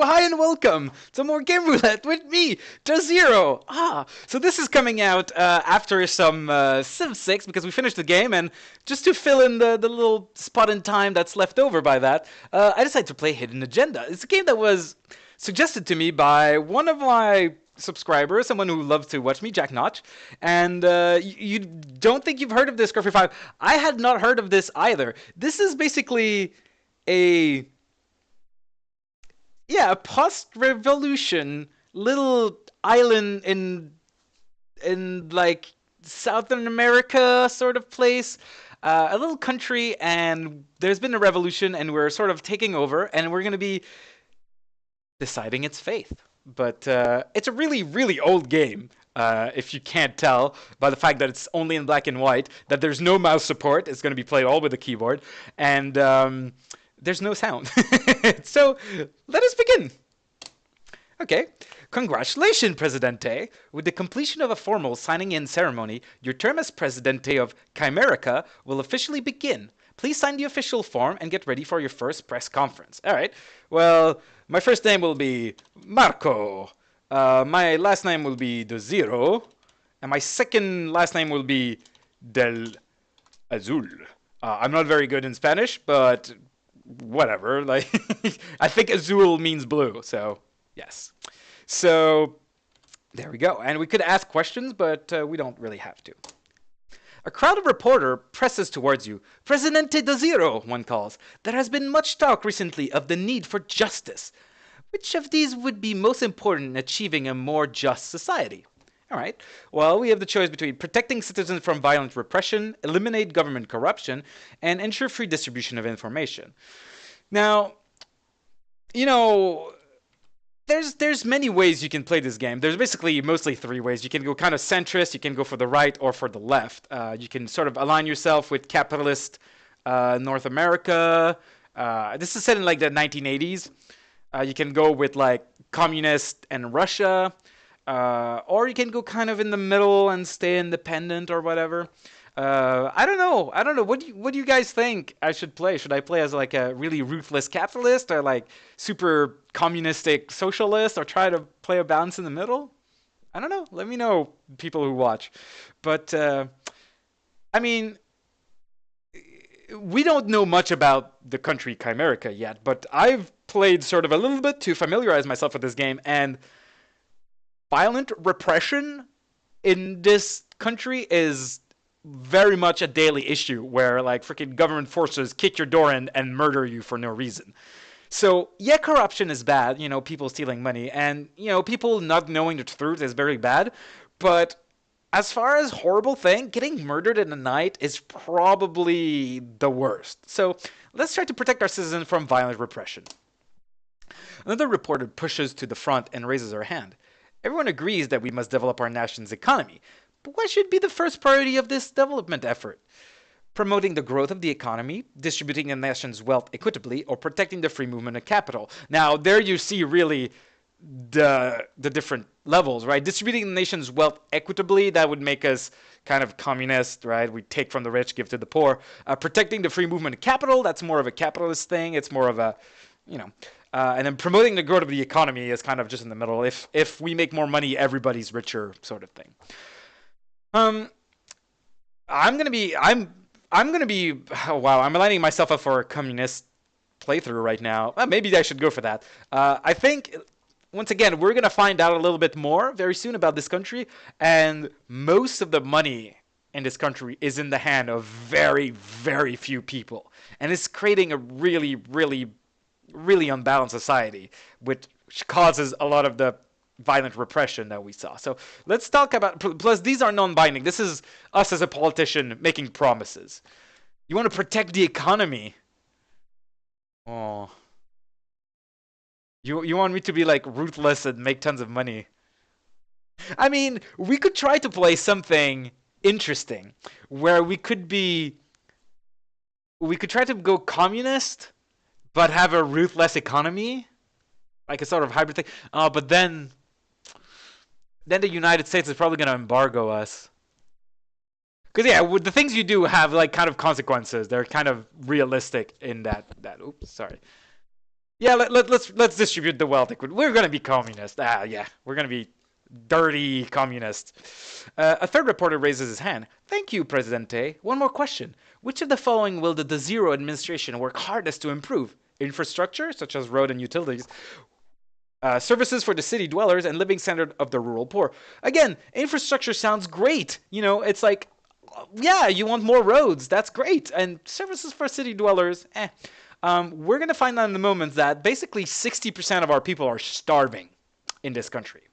hi and welcome to more Game Roulette with me, Dozero. So this is coming out after some Civ 6 because we finished the game, and just to fill in the little spot in time that's left over by that, I decided to play Hidden Agenda. It's a game that was suggested to me by one of my subscribers, someone who loves to watch me, Jack Notch, and you don't think you've heard of this, Scruffy 5. I had not heard of this either. This is basically a post-revolution little island in like Southern America sort of place, a little country, and there's been a revolution, and we're sort of taking over, and we're gonna be deciding its fate. But it's a really, really old game. If you can't tell by the fact that it's only in black and white, that there's no mouse support, it's going to be played all with a keyboard, and there's no sound. So let us begin. Okay. Congratulations, Presidente. With the completion of a formal signing-in ceremony, your term as Presidente of Chimerica will officially begin. Please sign the official form and get ready for your first press conference. All right. Well, my first name will be Marco. My last name will be Dozero. And my second last name will be Del Azul. I'm not very good in Spanish, but whatever. Like, I think Azul means blue, so yes. So there we go. And we could ask questions, but we don't really have to. A crowd of reporter presses towards you. Presidente Dozero, one calls. There has been much talk recently of the need for justice. Which of these would be most important in achieving a more just society? All right. Well, we have the choice between protecting citizens from violent repression, eliminate government corruption, and ensure free distribution of information. Now, you know, there's many ways you can play this game. There's basically mostly three ways. You can go kind of centrist, you can go for the right or for the left. You can sort of align yourself with capitalist North America. This is set in like the 1980s. You can go with like communist and Russia, or you can go kind of in the middle and stay independent or whatever. I don't know. What do you guys think I should play? Should I play as like a really ruthless capitalist, or like super communistic socialist, or try to play a balance in the middle? I don't know. Let me know, people who watch. But I mean, we don't know much about the country Chimerica yet, but I've played sort of a little bit to familiarize myself with this game, and violent repression in this country is very much a daily issue, where like freaking government forces kick your door in and murder you for no reason. So yeah, corruption is bad, you know, people stealing money, and you know, people not knowing the truth is very bad, but as far as horrible thing, getting murdered in the night is probably the worst. So let's try to protect our citizens from violent repression. Another reporter pushes to the front and raises her hand. Everyone agrees that we must develop our nation's economy. But what should be the first priority of this development effort? Promoting the growth of the economy, distributing the nation's wealth equitably, or protecting the free movement of capital. Now, there you see really the different levels, right? Distributing the nation's wealth equitably, that would make us kind of communist, right? We take from the rich, give to the poor. Protecting the free movement of capital, that's more of a capitalist thing. It's more of a, you know, and then promoting the growth of the economy is kind of just in the middle. If we make more money, everybody's richer, sort of thing. I'm gonna be oh, wow, I'm lining myself up for a communist playthrough right now. Maybe I should go for that. I think once again we're gonna find out a little bit more very soon about this country, and most of the money in this country is in the hand of very, very few people, and it's creating a really, really, really unbalanced society, which causes a lot of the violent repression that we saw. So let's talk about, plus these are non-binding. This is us as a politician making promises. You want to protect the economy. Oh. You want me to be like ruthless and make tons of money. I mean, we could try to play something interesting where we could try to go communist but have a ruthless economy, like a sort of hybrid thing. But then the United States is probably going to embargo us. Because yeah, the things you do have like kind of consequences. They're kind of realistic in that. Oops, sorry. Yeah, let's distribute the wealth. We're gonna be communist. Yeah, we're gonna be dirty communist. A third reporter raises his hand. Thank you, Presidente. One more question. Which of the following will the Dozero administration work hardest to improve? Infrastructure, such as road and utilities, services for the city dwellers, and living standard of the rural poor. Again, infrastructure sounds great. You know, it's like, yeah, you want more roads. That's great. And services for city dwellers, eh. We're going to find out in a moment that basically 60% of our people are starving in this country.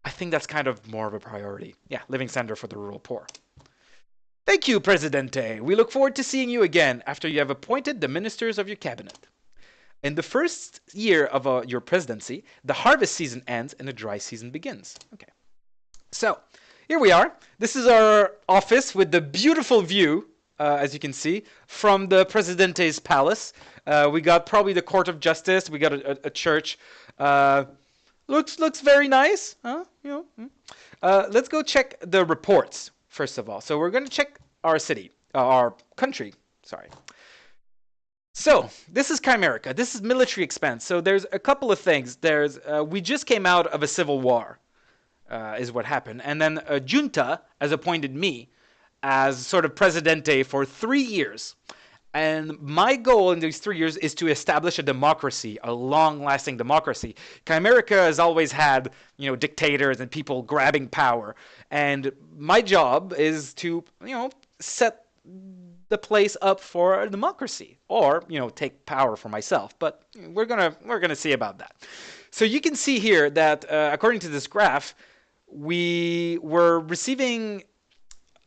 I think that's kind of more of a priority. Yeah, living standard for the rural poor. Thank you, Presidente. We look forward to seeing you again after you have appointed the ministers of your cabinet. In the first year of your presidency, the harvest season ends and the dry season begins. Okay. So, here we are. This is our office with the beautiful view, as you can see, from the Presidente's palace. We got probably the Court of Justice. We got a church. Looks very nice. Huh? You know. Let's go check the reports, first of all. So we're going to check our city, our country. Sorry. So this is Chimerica. This is military expense. So there's a couple of things. We just came out of a civil war, is what happened, and then a junta has appointed me as sort of presidente for 3 years. And my goal in these 3 years is to establish a democracy, a long-lasting democracy. Chimerica has always had, dictators and people grabbing power, and my job is to, set the place up for a democracy, or take power for myself. But we're gonna see about that. So you can see here that according to this graph, we were receiving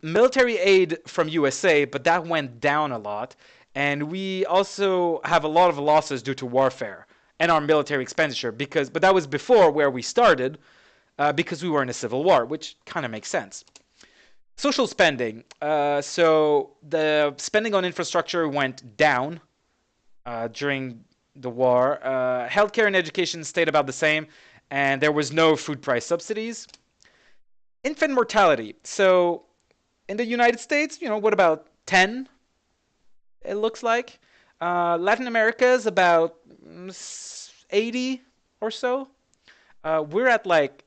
military aid from USA, but that went down a lot, and we also have a lot of losses due to warfare and our military expenditure. But that was before where we started, because we were in a civil war, which kind of makes sense. Social spending. So the spending on infrastructure went down during the war. Healthcare and education stayed about the same, and there was no food price subsidies. Infant mortality. So in the United States, what about 10? It looks like. Latin America is about 80 or so. We're at like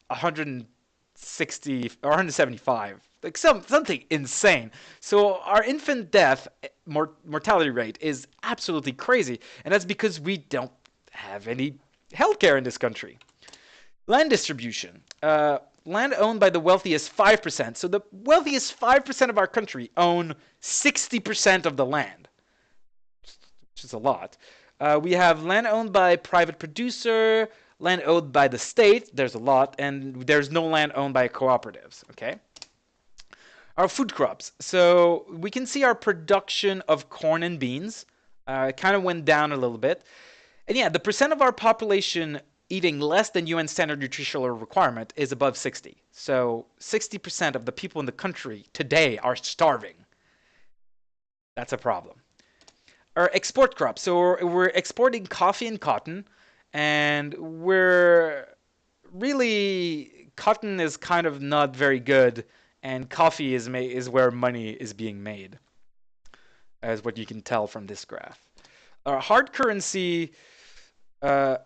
160 or 175, like something insane. So our infant death mortality rate is absolutely crazy, and that's because we don't have any healthcare in this country. Land distribution. Land owned by the wealthiest 5%. So the wealthiest 5% of our country own 60% of the land, which is a lot. We have land owned by private producer, land owned by the state, there's a lot, and there's no land owned by cooperatives, okay? Our food crops. So we can see our production of corn and beans kind of went down a little bit. And yeah, the percent of our population eating less than UN standard nutritional requirement is above 60. So 60% of the people in the country today are starving. That's a problem. Our export crops. So we're exporting coffee and cotton, and cotton is kind of not very good, and coffee is where money is being made, as what you can tell from this graph. Our hard currency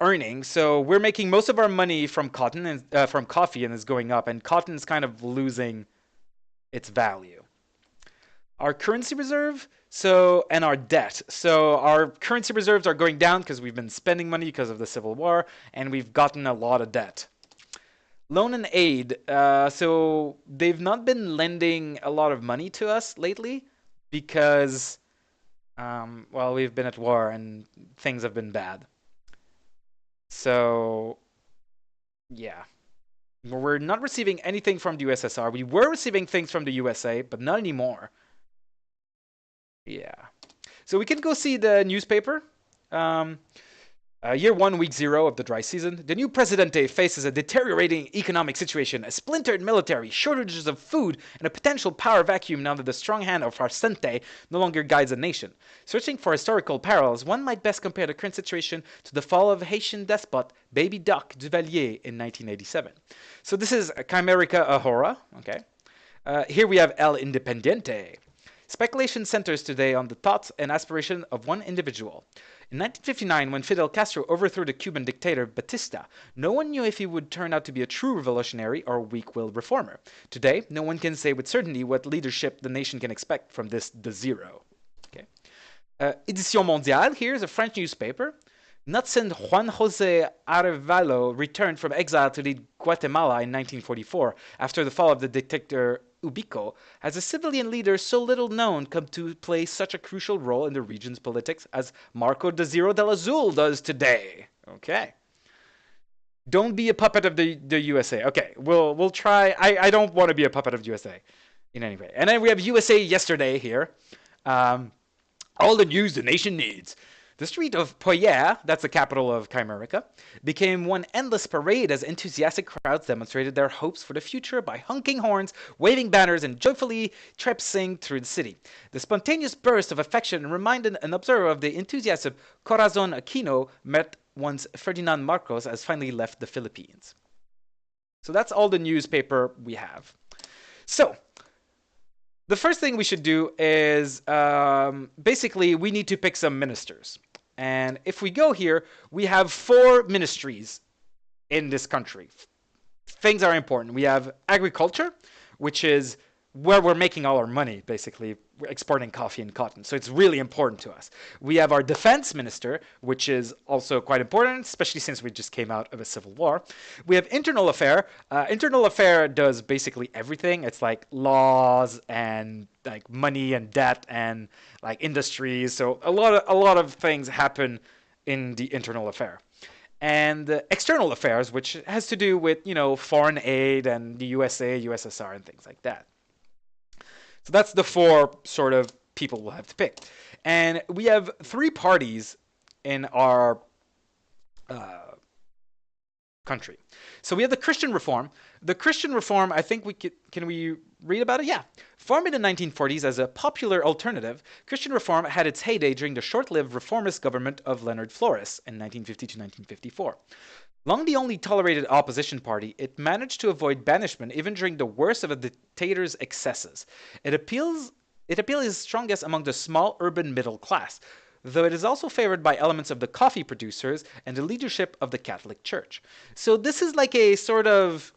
earning. So we're making most of our money from cotton and from coffee, and it's going up, and cotton is kind of losing its value. Our currency reserve, and our debt. So our currency reserves are going down because we've been spending money because of the Civil War, and we've gotten a lot of debt. Loan and aid. So they've not been lending a lot of money to us lately because, we've been at war and things have been bad. So, yeah. We're not receiving anything from the USSR. We were receiving things from the USA, but not anymore. Yeah. So we can go see the newspaper. Year 1, week 0 of the dry season. The new Presidente faces a deteriorating economic situation, a splintered military, shortages of food, and a potential power vacuum now that the strong hand of Ferrante no longer guides the nation. Searching for historical parallels, one might best compare the current situation to the fall of Haitian despot Baby Doc Duvalier in 1987. So this is Chimerica Ahora. Okay. Here we have El Independiente. Speculation centers today on the thoughts and aspiration of one individual. In 1959, when Fidel Castro overthrew the Cuban dictator Batista, no one knew if he would turn out to be a true revolutionary or a weak-willed reformer. Today, no one can say with certainty what leadership the nation can expect from this Dozero. Okay. Édition Mondiale, here's a French newspaper. Not since Juan José Arevalo returned from exile to lead Guatemala in 1944 after the fall of the dictator Ubico has a civilian leader so little known come to play such a crucial role in the region's politics as Marco Dozero del Azul does today. Okay. Don't be a puppet of the USA. Okay, we'll try. I don't want to be a puppet of USA in any way. And then we have USA Yesterday here. All the news the nation needs. The street of Poyer, that's the capital of Chimerica, became one endless parade as enthusiastic crowds demonstrated their hopes for the future by honking horns, waving banners, and joyfully traipsing through the city. The spontaneous burst of affection reminded an observer of the enthusiasm Corazon Aquino met once Ferdinand Marcos has finally left the Philippines. So that's all the newspaper we have. So, the first thing we should do is basically we need to pick some ministers. And if we go here, we have 4 ministries in this country. Things are important. We have agriculture, which is where we're making all our money, basically. We're exporting coffee and cotton. So it's really important to us. We have our defense minister, which is also quite important, especially since we just came out of a civil war. We have internal affair. Internal affair does basically everything. It's like laws and like money and debt and like industries. So a lot of things happen in the internal affair. And external affairs, which has to do with, foreign aid and the USA, USSR, and things like that. So that's the 4 sort of people we'll have to pick. And we have 3 parties in our country. So we have the Christian Reform. The Christian Reform, I think can we read about it? Yeah. Formed in the 1940s as a popular alternative, Christian Reform had its heyday during the short-lived reformist government of Leonard Flores in 1950 to 1954. Long the only tolerated opposition party, it managed to avoid banishment even during the worst of a dictator's excesses. It appeals strongest among the small urban middle class, though it is also favored by elements of the coffee producers and the leadership of the Catholic Church. So this is like a sort of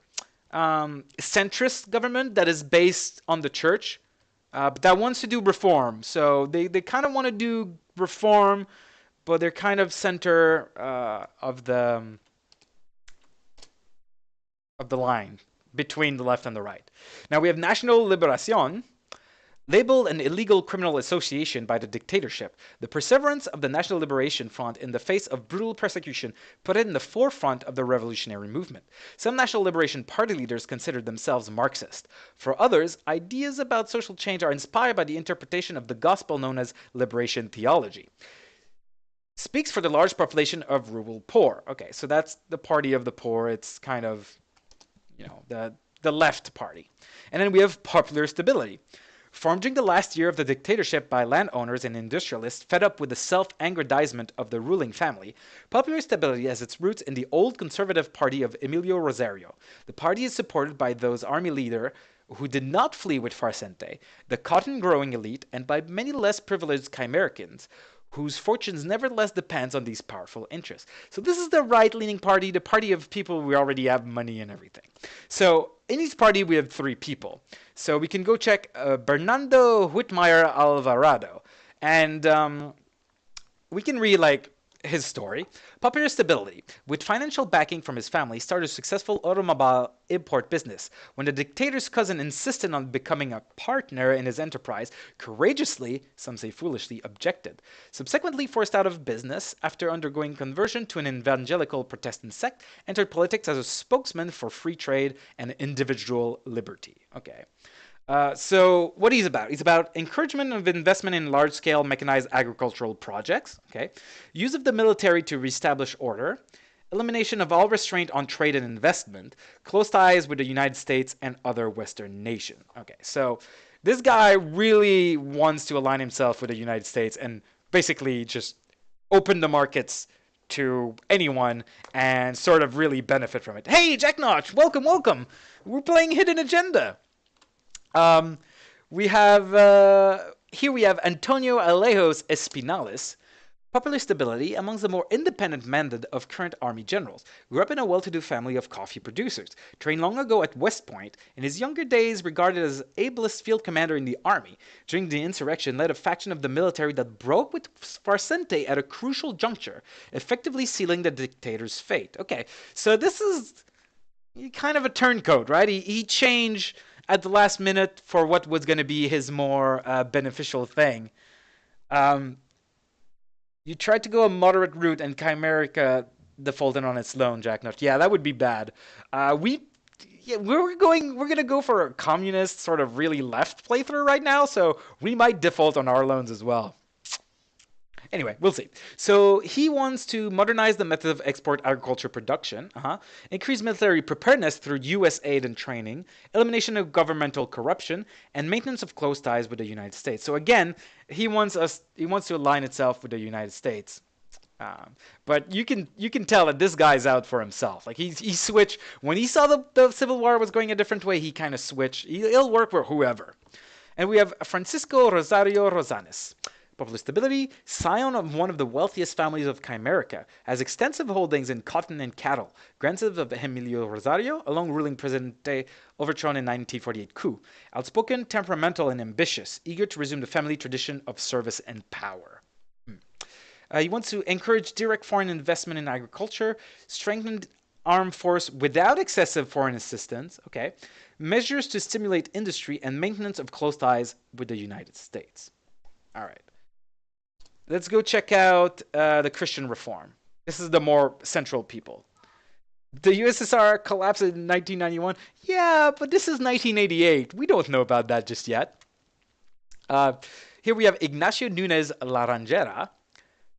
centrist government that is based on the church, but that wants to do reform. So they kind of want to do reform, but they're kind of center of the line between the left and the right. Now we have National Liberación, labeled an illegal criminal association by the dictatorship. The perseverance of the National Liberation Front in the face of brutal persecution put it in the forefront of the revolutionary movement. Some National Liberation Party leaders considered themselves Marxist. For others, ideas about social change are inspired by the interpretation of the gospel known as liberation theology. Speaks for the large population of rural poor. Okay, so that's the party of the poor. It's kind of, the left party. And then we have Popular Stability. Formed during the last year of the dictatorship by landowners and industrialists fed up with the self-aggrandizement of the ruling family, Popular Stability has its roots in the old conservative party of Emilio Rosario. The party is supported by those army leaders who did not flee with Ferrante, the cotton-growing elite, and by many less privileged Chimericans, whose fortunes nevertheless depends on these powerful interests. So this is the right-leaning party, the party of people who already have money and everything. So in each party we have 3 people. So we can go check Bernardo Whitmire Alvarado. And we can read his story. Popular Stability, with financial backing from his family, started a successful automobile import business. When the dictator's cousin insisted on becoming a partner in his enterprise, courageously, some say foolishly, objected. Subsequently forced out of business after undergoing conversion to an evangelical Protestant sect, entered politics as a spokesman for free trade and individual liberty. Okay. So what he's about? He's about encouragement of investment in large-scale mechanized agricultural projects, okay, use of the military to reestablish order, elimination of all restraint on trade and investment, close ties with the United States and other Western nations. Okay, so this guy really wants to align himself with the United States and basically just open the markets to anyone and sort of really benefit from it. Hey, Jack Notch, welcome, welcome. We're playing Hidden Agenda. We have here we have Antonio Alejos Espinales, Popular stability amongst the more independent mandate of current army generals. Grew up in a well-to-do family of coffee producers. Trained long ago at West Point. In his younger days, regarded as ablest field commander in the army. During the insurrection, led a faction of the military that broke with Ferrante at a crucial juncture, effectively sealing the dictator's fate. Okay, so this is kind of a turncoat, right? He changed at the last minute for what was going to be his more beneficial thing. Um, you tried to go a moderate route, and Chimerica defaulted on its loan, Jacknut. Yeah, that would be bad. We yeah, we're gonna go for a communist sort of really left playthrough right now, so we might default on our loans as well. Anyway, we'll see. So he wants to modernize the method of export agriculture production, increase military preparedness through U.S. aid and training, elimination of governmental corruption, and maintenance of close ties with the United States. So again, he wants to align itself with the United States. But you can tell that this guy's out for himself. Like he switched when he saw the Civil War was going a different way. He kind of switched. He'll work for whoever. And we have Francisco Rosario Rosales. Popular stability, scion of one of the wealthiest families of Chimerica, has extensive holdings in cotton and cattle, grandson of Emilio Rosario, a long-ruling Presidente overthrown in 1948 coup. Outspoken, temperamental, and ambitious, eager to resume the family tradition of service and power. He wants to encourage direct foreign investment in agriculture, strengthen armed force without excessive foreign assistance, okay, measures to stimulate industry, and maintenance of close ties with the United States. All right. Let's go check out the Christian Reform. This is the more central people. The USSR collapsed in 1991. Yeah, but this is 1988. We don't know about that just yet. Here we have Ignacio Núñez Larangera,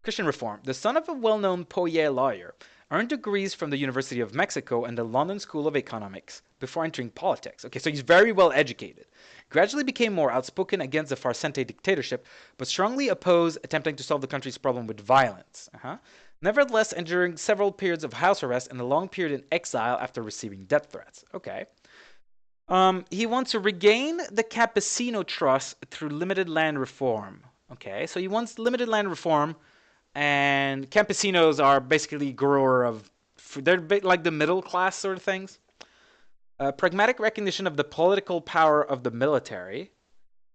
Christian Reform. The son of a well-known Poye lawyer, earned degrees from the University of Mexico and the London School of Economics before entering politics. Okay, so he's very well educated. Gradually became more outspoken against the Farcente dictatorship, but strongly opposed attempting to solve the country's problem with violence. Nevertheless, enduring several periods of house arrest and a long period in exile after receiving death threats. Okay. He wants to regain the campesino trust through limited land reform. Okay, so he wants limited land reform, and campesinos are basically grower of food. They're like the middle class sort of things. Pragmatic recognition of the political power of the military,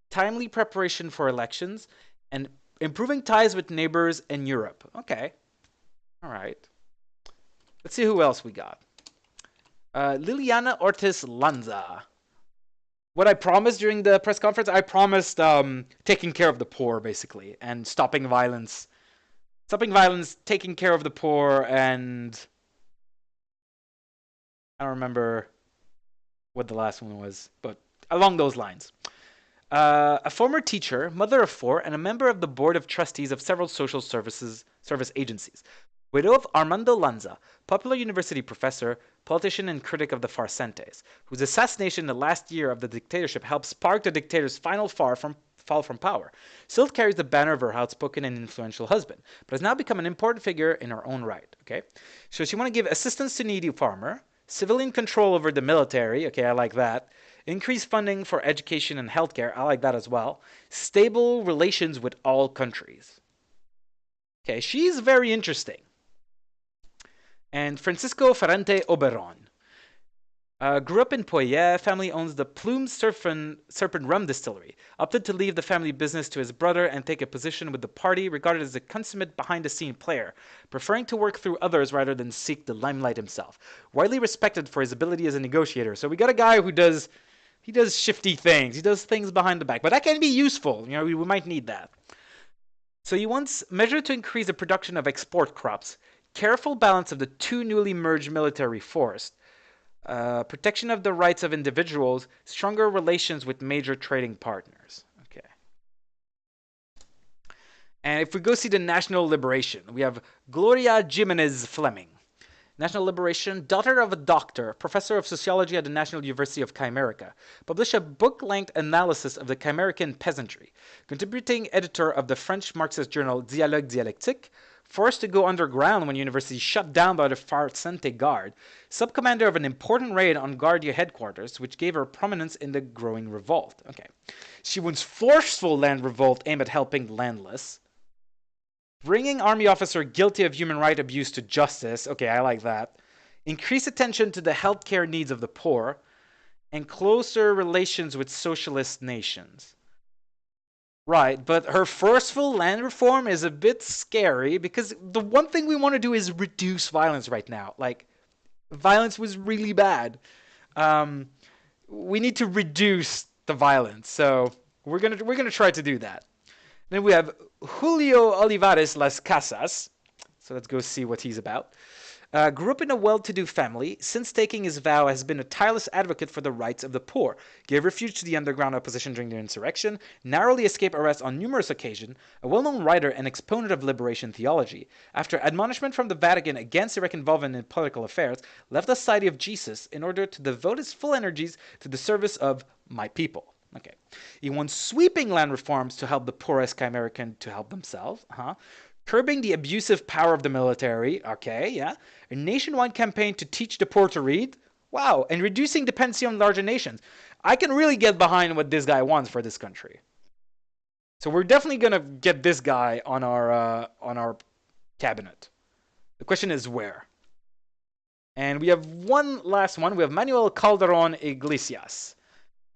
timely preparation for elections, and improving ties with neighbors in Europe. Okay. All right. Let's see who else we got. Liliana Ortiz Lanza. What I promised during the press conference, I promised taking care of the poor, basically, and stopping violence. Stopping violence, taking care of the poor, and I don't remember what the last one was, but along those lines. A former teacher, mother of four, and a member of the board of trustees of several social service agencies. Widow of Armando Lanza, popular university professor, politician and critic of the Farcentes, whose assassination in the last year of the dictatorship helped spark the dictator's final fall from power. Still carries the banner of her outspoken and influential husband, but has now become an important figure in her own right. Okay, so she want to give assistance to needy farmer, civilian control over the military. Okay, I like that. Increased funding for education and healthcare. I like that as well. Stable relations with all countries. Okay, she's very interesting. And Francisco Ferrante Oberon. Grew up in Poye, family owns the Plume Serpent Rum Distillery. Opted to leave the family business to his brother and take a position with the party, regarded as a consummate behind-the-scene player, preferring to work through others rather than seek the limelight himself. Widely respected for his ability as a negotiator. So we got a guy who does shifty things. He does things behind the back, but that can be useful. You know, we might need that. So he wants measure to increase the production of export crops. Careful balance of the two newly merged military forces, protection of the rights of individuals, stronger relations with major trading partners. Okay. And if we go see the National Liberation, we have Gloria Jimenez Fleming. National Liberation, daughter of a doctor, professor of sociology at the National University of Chimerica, published a book-length analysis of the Chimerican peasantry, contributing editor of the French Marxist journal Dialogue Dialectique, forced to go underground when university shut down by the Farcente Guard, sub-commander of an important raid on Guardia headquarters, which gave her prominence in the growing revolt. Okay. She wants forceful land revolt aimed at helping the landless. Bringing army officer guilty of human right abuse to justice. Okay, I like that. Increase attention to the healthcare needs of the poor. And closer relations with socialist nations. Right, but her forceful land reform is a bit scary because the one thing we want to do is reduce violence right now. Like, violence was really bad. Um, we need to reduce the violence, so we're gonna try to do that. Then we have Julio Olivares Las Casas. So let's go see what he's about. Grew up in a well-to-do family. Since taking his vow, has been a tireless advocate for the rights of the poor. Gave refuge to the underground opposition during the insurrection. Narrowly escaped arrest on numerous occasions. A well-known writer and exponent of liberation theology. After admonishment from the Vatican against Iraq involvement in political affairs, left the Society of Jesus in order to devote his full energies to the service of my people. Okay. He won sweeping land reforms to help the poorest American to help themselves. Curbing the abusive power of the military. Okay, yeah. A nationwide campaign to teach the poor to read. Wow. And reducing dependency on larger nations. I can really get behind what this guy wants for this country. So we're definitely gonna get this guy on our cabinet. The question is where. And we have one last one. We have Manuel Calderon Iglesias.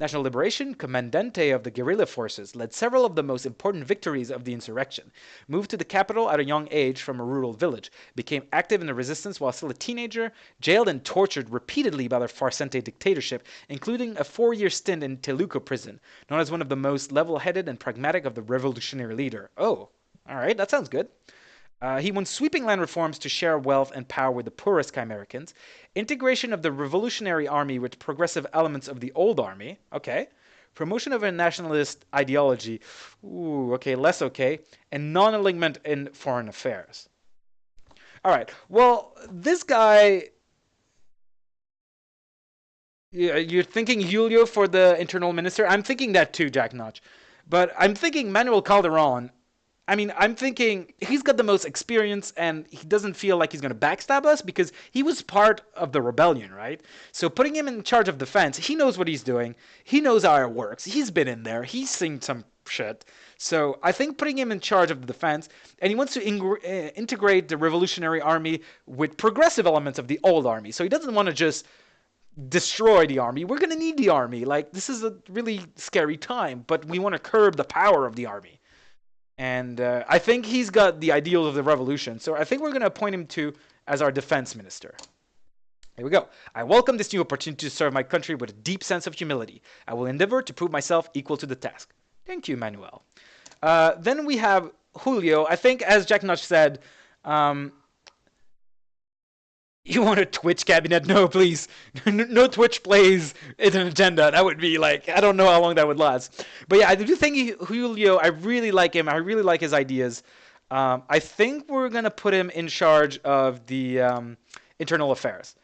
National Liberation, Commandante of the guerrilla forces, led several of the most important victories of the insurrection, moved to the capital at a young age from a rural village, became active in the resistance while still a teenager, jailed and tortured repeatedly by the Ferrante dictatorship, including a 4-year stint in Teluco prison, known as one of the most level-headed and pragmatic of the revolutionary leader. Oh, all right, that sounds good. He won sweeping land reforms to share wealth and power with the poorest Americans. Integration of the Revolutionary Army with progressive elements of the old army. Okay. Promotion of a nationalist ideology. Ooh, okay, less okay. And non-alignment in foreign affairs. All right. Well, this guy. You're thinking Julio for the internal minister? I'm thinking that too, Jack Notch. But I'm thinking Manuel Calderon. I mean, I'm thinking he's got the most experience and he doesn't feel like he's going to backstab us because he was part of the rebellion, right? So putting him in charge of defense, he knows what he's doing. He knows how it works. He's been in there. He's seen some shit. So I think putting him in charge of the defense, and he wants to integrate the Revolutionary Army with progressive elements of the old army. So he doesn't want to just destroy the army. We're going to need the army. Like, this is a really scary time, but we want to curb the power of the army. And I think he's got the ideals of the revolution. So I think we're going to appoint him to as our defense minister. Here we go. I welcome this new opportunity to serve my country with a deep sense of humility. I will endeavor to prove myself equal to the task. Thank you, Manuel. Then we have Julio. I think, as Jack Notch said, you want a Twitch cabinet? No, please. No Twitch plays in an agenda. That would be like, I don't know how long that would last. But yeah, I do think Julio, I really like him. I really like his ideas. I think we're going to put him in charge of the internal affairs.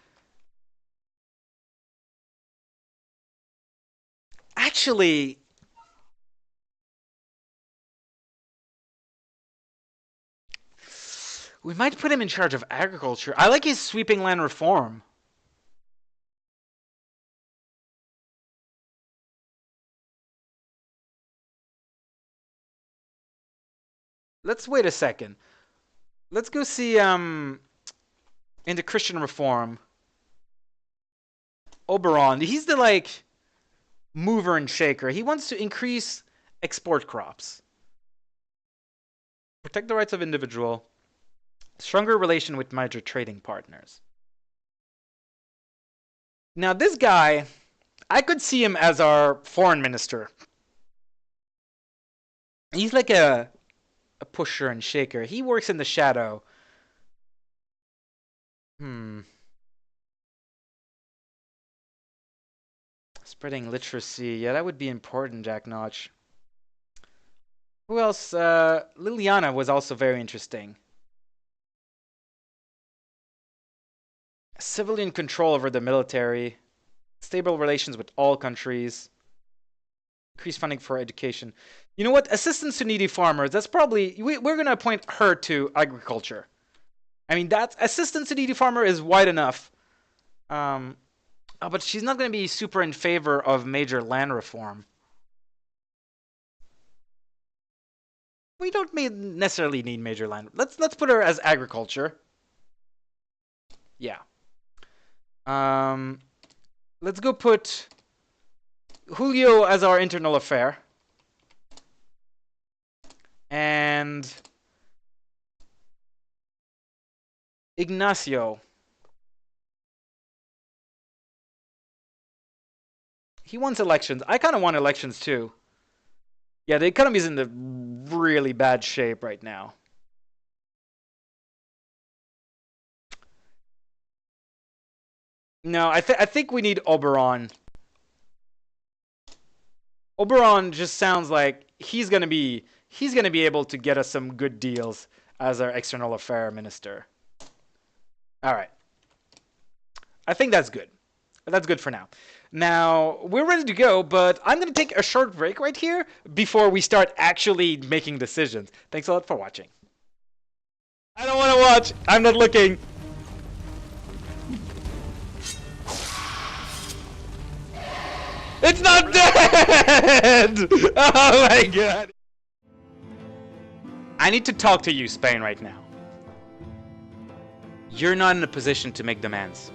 Actually, we might put him in charge of agriculture. I like his sweeping land reform. Let's wait a second. Let's go see into Christian reform. Oberon. He's the like mover and shaker. He wants to increase export crops. Protect the rights of individual. Stronger relation with major trading partners. Now this guy, I could see him as our foreign minister. He's like a pusher and shaker. He works in the shadow. Spreading literacy. Yeah, that would be important, Jack Notch. Who else? Liliana was also very interesting. Civilian control over the military. Stable relations with all countries. Increased funding for education. You know what? Assistance to needy farmers. That's probably... We're going to appoint her to agriculture. I mean, that's... Assistance to needy farmer is wide enough. Oh, but she's not going to be super in favor of major land reform. We don't necessarily need major land. Let's put her as agriculture. Yeah. Let's go put Julio as our internal affair. And Ignacio. He wants elections. I kind of want elections too. Yeah, the economy's in the really bad shape right now. No, I think we need Oberon. Oberon just sounds like he's gonna be able to get us some good deals as our external affair minister. All right. I think that's good. That's good for now. Now, we're ready to go, but I'm going to take a short break right here before we start actually making decisions. Thanks a lot for watching. I don't want to watch. I'm not looking. It's not dead! Oh my god. I need to talk to you, Spain, right now. You're not in a position to make demands.